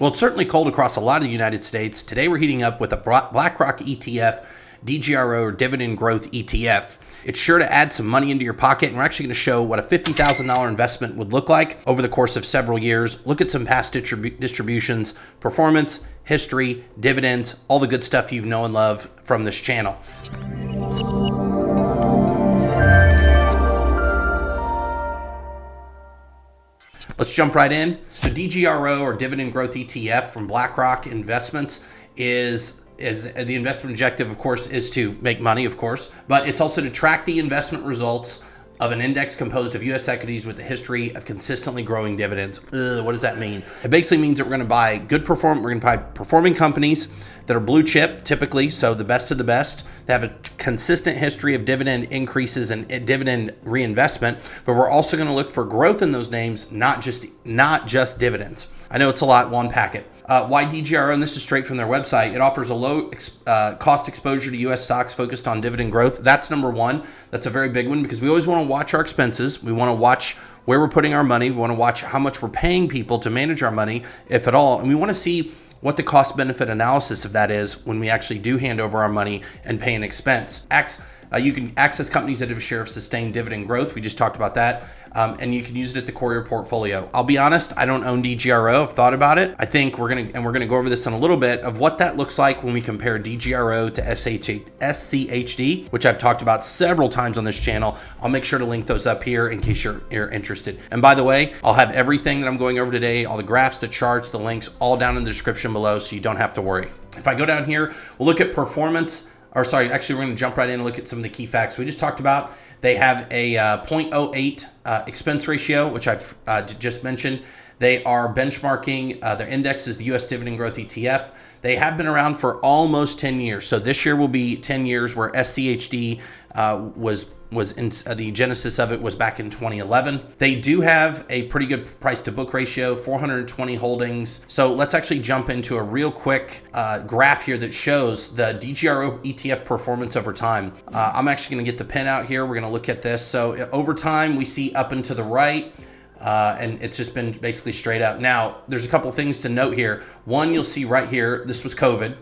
Well, it's certainly cold across a lot of the United States. Today we're heating up with a BlackRock ETF, DGRO or Dividend Growth ETF. It's sure to add some money into your pocket, and we're actually going to show what a $50,000 investment would look like over the course of several years. Look at some past distributions, performance, history, dividends, all the good stuff you know and love from this channel. Let's jump right in. So DGRO or Dividend Growth ETF from BlackRock Investments is the investment objective, of course, is to make money, of course, but it's also to track the investment results of an index composed of U.S. equities with a history of consistently growing dividends. What does that mean? It basically means that we're going to buy we're going to buy performing companies that are blue chip, typically, so the best of the best. They have a consistent history of dividend increases and dividend reinvestment, but we're also going to look for growth in those names, not just dividends. I know it's a lot, one packet. Why DGRO? And this is straight from their website. It offers a low cost exposure to U.S. stocks focused on dividend growth. That's number one. That's a very big one because we always want to watch our expenses. We want to watch where we're putting our money. We want to watch how much we're paying people to manage our money, if at all. And we want to see what the cost benefit analysis of that is when we actually do hand over our money and pay an expense. You can access companies that have a share of sustained dividend growth. We just talked about that. And you can use it at the core of your portfolio. I'll be honest, I don't own DGRO. I've thought about it. I think we're going to go over this in a little bit of what that looks like when we compare DGRO to SCHD, which I've talked about several times on this channel. I'll make sure to link those up here in case you're interested. And by the way, I'll have everything that I'm going over today, all the graphs, the charts, the links, all down in the description below, so you don't have to worry. If I go down here, we'll look at performance. Actually, we're going to jump right in and look at some of the key facts we just talked about. They have a 0.08 expense ratio, which I've just mentioned. They are benchmarking, their index is the U.S. Dividend Growth ETF. They have been around for almost 10 years. So this year will be 10 years where SCHD was in the genesis of it was back in 2011. They do have a pretty good price to book ratio, 420 holdings. So let's actually jump into a real quick graph here that shows the DGRO ETF performance over time. I'm actually going to get the pen out here. We're going to look at this. So over time, we see up and to the right. And it's just been basically straight up. Now, there's a couple of things to note here. One, you'll see right here, this was COVID.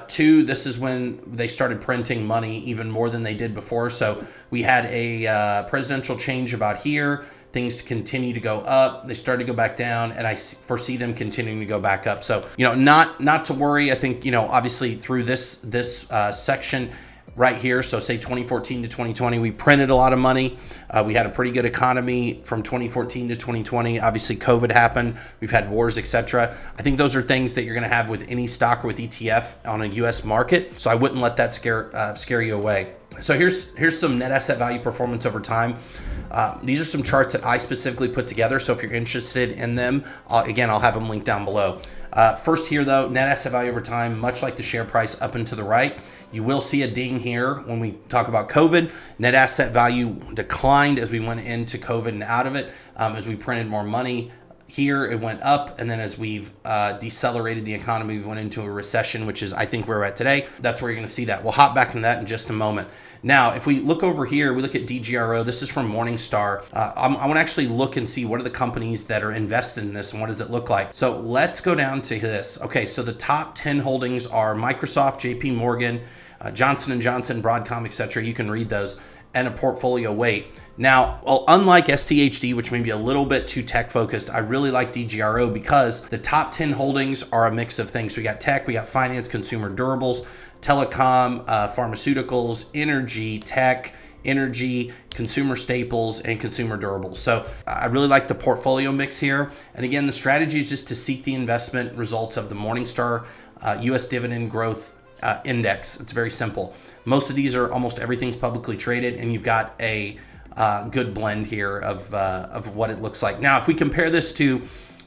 Two, this is when they started printing money even more than they did before. So we had a presidential change about here. Things continue to go up. They started to go back down, and I foresee them continuing to go back up. So, not to worry. I think, obviously through this section right here, so say 2014 to 2020, we printed a lot of money. We had a pretty good economy from 2014 to 2020. Obviously, COVID happened. We've had wars, etc. I think those are things that you're going to have with any stock or with ETF on a U.S. market. So I wouldn't let that scare you away. So here's some net asset value performance over time. These are some charts that I specifically put together. So if you're interested in them, again, I'll have them linked down below. First here though, net asset value over time, much like the share price up and to the right. You will see a ding here when we talk about COVID. Net asset value declined as we went into COVID and out of it, as we printed more money. Here it went up, and then as we've decelerated the economy, we went into a recession, which is I think where we're at today. That's where you're going to see that. We'll hop back into that in just a moment. Now, if we look over here, we look at DGRO. This is from Morningstar. I want to actually look and see what are the companies that are invested in this and what does it look like. So let's go down to this. Okay, so the top 10 holdings are Microsoft, JP Morgan, Johnson & Johnson, Broadcom, etc. You can read those, and a portfolio weight. Now, unlike SCHD, which may be a little bit too tech focused, I really like DGRO because the top 10 holdings are a mix of things. We got tech, we got finance, consumer durables, telecom, pharmaceuticals, energy, tech, energy, consumer staples, and consumer durables. So I really like the portfolio mix here. And again, the strategy is just to seek the investment results of the Morningstar U.S. Dividend Growth Index. It's very simple. Most of these almost everything's publicly traded, and you've got a good blend here of what it looks like. Now, if we compare this to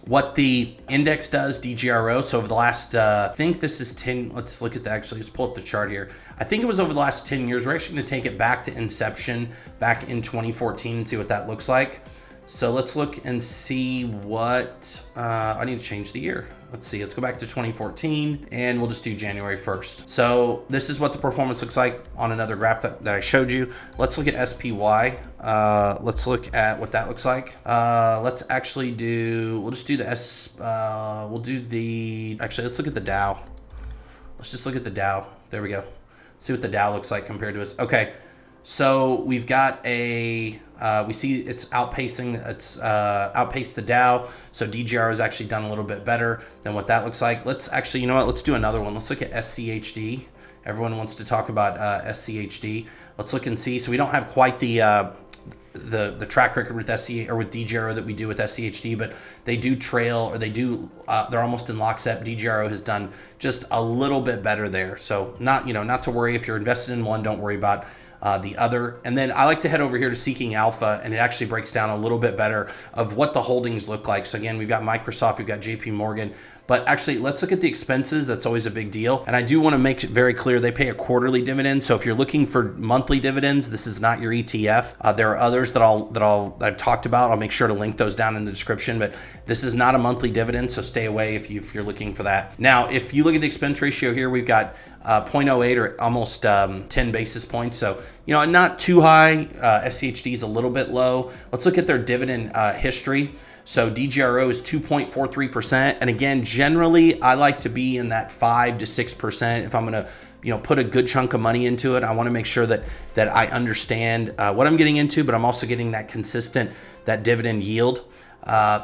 what the index does, DGRO, so over the last, I think this is 10, let's look at that actually, let's pull up the chart here. I think it was over the last 10 years. We're actually going to take it back to inception, back in 2014 and see what that looks like. So let's look and see what, I need to change the year. Let's see, let's go back to 2014 and we'll just do January 1st. So this is what the performance looks like on another graph that I showed you. Let's look at SPY. Let's look at what that looks like. Let's actually do, we'll just do the actually, let's look at the Dow. Let's just look at the Dow. There we go. See what the Dow looks like compared to its, okay. So we've got a, we see it's outpacing, outpaced the Dow. So DGRO has actually done a little bit better than what that looks like. Let's actually, you know what, let's do another one. Let's look at SCHD. Everyone wants to talk about SCHD. Let's look and see. So we don't have quite the track record with SC or with DGRO that we do with SCHD, but they do trail, or they do, they're almost in lockstep. DGRO has done just a little bit better there. So not, you know, not to worry if you're invested in one, don't worry about the other. And then I like to head over here to Seeking Alpha, and it actually breaks down a little bit better of what the holdings look like. So again, we've got Microsoft, we've got JP Morgan, but actually let's look at the expenses. That's always a big deal. And I do want to make it very clear, they pay a quarterly dividend. So if you're looking for monthly dividends, this is not your ETF. There are others that I've talked about. I'll make sure to link those down in the description, but this is not a monthly dividend. So stay away if you're looking for that. Now, if you look at the expense ratio here, we've got 0.08 or almost 10 basis points. So, you know, not too high. SCHD is a little bit low. Let's look at their dividend history. So DGRO is 2.43%. And again, generally, I like to be in that 5 to 6%. If I'm going to, you know, put a good chunk of money into it, I want to make sure that I understand what I'm getting into, but I'm also getting that consistent, that dividend yield.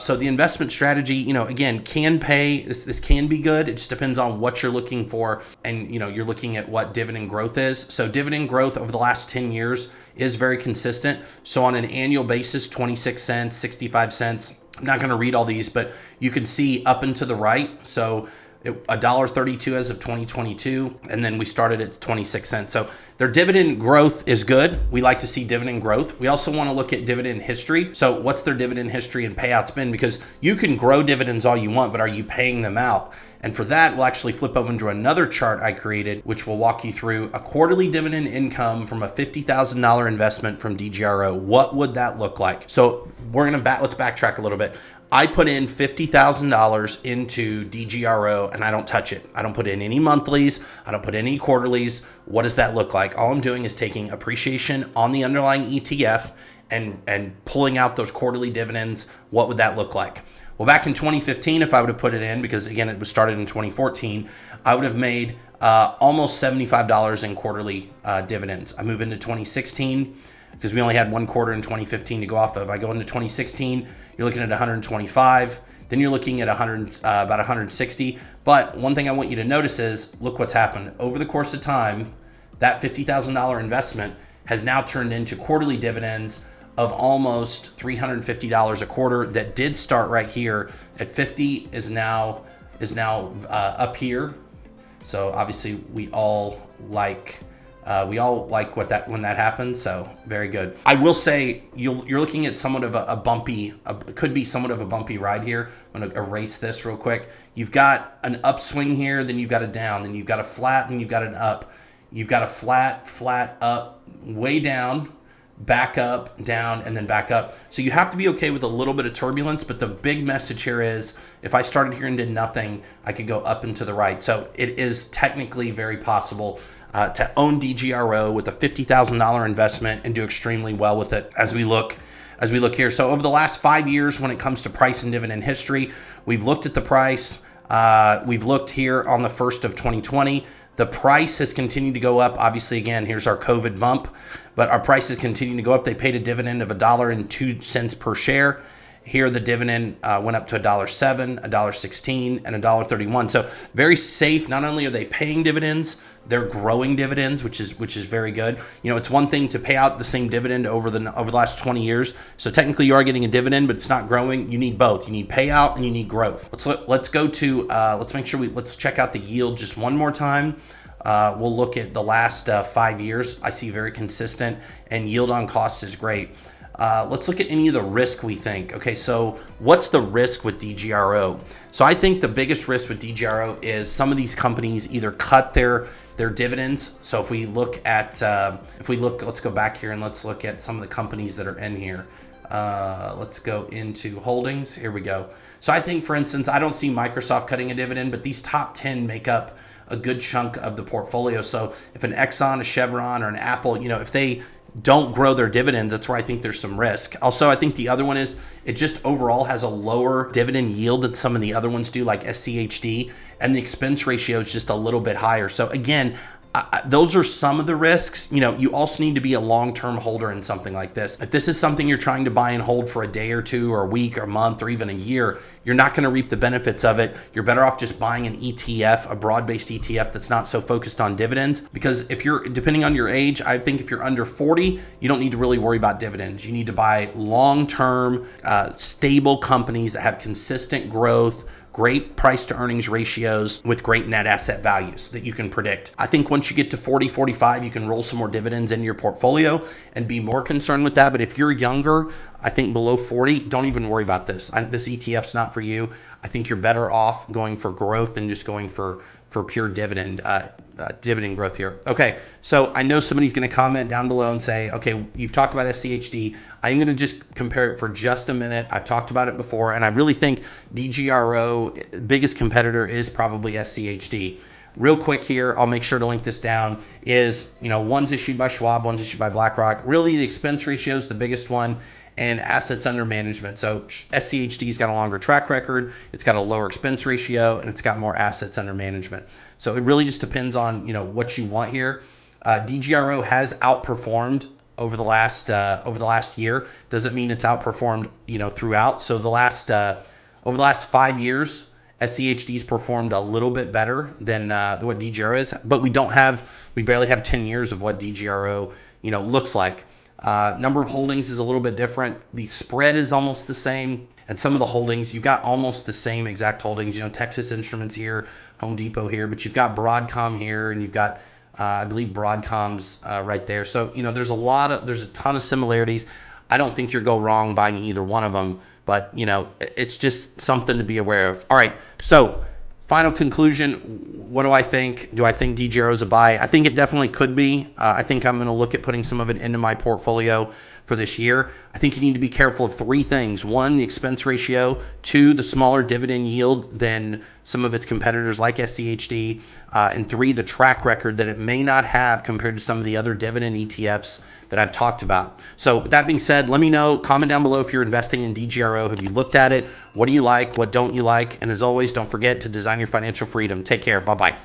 So the investment strategy, you know, again, can pay. This can be good. It just depends on what you're looking for. And, you know, you're looking at what dividend growth is. So dividend growth over the last 10 years is very consistent. So on an annual basis, 26 cents, 65 cents. I'm not going to read all these, but you can see up and to the right. So $1.32 as of 2022, and then we started at 26 cents. So their dividend growth is good. We like to see dividend growth. We also want to look at dividend history. So what's their dividend history and payouts been? Because you can grow dividends all you want, but are you paying them out? And for that, we'll actually flip over into another chart I created, which will walk you through a quarterly dividend income from a $50,000 investment from DGRO. What would that look like? So let's backtrack a little bit. I put in $50,000 into DGRO and I don't touch it. I don't put in any monthlies. I don't put in any quarterlies. What does that look like? All I'm doing is taking appreciation on the underlying ETF and pulling out those quarterly dividends. What would that look like? Well, back in 2015, if I would have put it in, because again, it was started in 2014, I would have made almost $75 in quarterly dividends. I move into 2016 because we only had one quarter in 2015 to go off of. I go into 2016, you're looking at 125. Then you're looking at about 160. But one thing I want you to notice is, look what's happened. Over the course of time, that $50,000 investment has now turned into quarterly dividends of almost $350 a quarter. That did start right here at 50, is now up here. So obviously we all like when that happens. So very good. I will say you're looking at somewhat of a bumpy, could be somewhat of a bumpy ride here. I'm going to erase this real quick. You've got an upswing here, then you've got a down, then you've got a flat, and you've got an up. You've got a flat up, way down, back up, down, and then back up. So you have to be okay with a little bit of turbulence, but the big message here is, if I started here and did nothing, I could go up and to the right. So it is technically very possible to own DGRO with a $50,000 investment and do extremely well with it as we look here. So over the last 5 years, when it comes to price and dividend history, we've looked at the price. We've looked here on the 1st of 2020. The price has continued to go up. Obviously, again, here's our COVID bump, but our price is continuing to go up. They paid a dividend of $1.02 per share. Here, the dividend went up to $1.07, $1.16, and $1.31. So very safe. Not only are they paying dividends, they're growing dividends, which is very good. You know, it's one thing to pay out the same dividend over the last 20 years. So technically, you are getting a dividend, but it's not growing. You need both. You need payout and you need growth. Let's go to let's check out the yield just one more time. We'll look at the last 5 years. I see very consistent, and yield on cost is great. Let's look at any of the risk we think. Okay, so what's the risk with DGRO? So I think the biggest risk with DGRO is some of these companies either cut their dividends. So if we look, let's go back here and let's look at some of the companies that are in here. Let's go into holdings. Here we go. So I think, for instance, I don't see Microsoft cutting a dividend, but these top 10 make up a good chunk of the portfolio. So if an Exxon, a Chevron, or an Apple, if they don't grow their dividends, that's where I think there's some risk. Also, I think the other one is it just overall has a lower dividend yield than some of the other ones do, like SCHD, and the expense ratio is just a little bit higher. So again, those are some of the risks. You also need to be a long-term holder in something like this. If this is something you're trying to buy and hold for a day or two or a week or a month or even a year, you're not going to reap the benefits of it. You're better off just buying an ETF, a broad-based ETF that's not so focused on dividends. Because if you're, depending on your age, I think if you're under 40, you don't need to really worry about dividends. You need to buy long-term, stable companies that have consistent growth, great price to earnings ratios with great net asset values that you can predict. I think once you get to 40, 45, you can roll some more dividends into your portfolio and be more concerned with that. But if you're younger, I think below 40, don't even worry about this. This ETF's not for you. I think you're better off going for growth than just going for pure dividend growth here. Okay, so I know somebody's going to comment down below and say, okay, you've talked about SCHD. I'm going to just compare it for just a minute. I've talked about it before, and I really think DGRO, biggest competitor is probably SCHD. Real quick here, I'll make sure to link this down, is, one's issued by Schwab, one's issued by BlackRock. Really, the expense ratio is the biggest one, and assets under management. So SCHD's got a longer track record, it's got a lower expense ratio, and it's got more assets under management. So it really just depends on what you want here. DGRO has outperformed over the last year. Doesn't mean it's outperformed throughout. So over the last 5 years, SCHD's performed a little bit better than what DGRO is, but we barely have 10 years of what DGRO looks like. Number of holdings is a little bit different. The spread is almost the same. And some of the holdings, you've got almost the same exact holdings. Texas Instruments here, Home Depot here, but you've got Broadcom here, and you've got, I believe, Broadcom's right there. So, there's a ton of similarities. I don't think you'll go wrong buying either one of them, but, it's just something to be aware of. All right, so final conclusion, what do I think? Do I think DGRO is a buy? I think it definitely could be. I think I'm going to look at putting some of it into my portfolio for this year. I think you need to be careful of three things. One, the expense ratio. Two, the smaller dividend yield than some of its competitors like SCHD. And three, the track record that it may not have compared to some of the other dividend ETFs that I've talked about. So with that being said, let me know, comment down below if you're investing in DGRO. Have you looked at it? What do you like? What don't you like? And as always, don't forget to design your financial freedom. Take care. Bye-bye.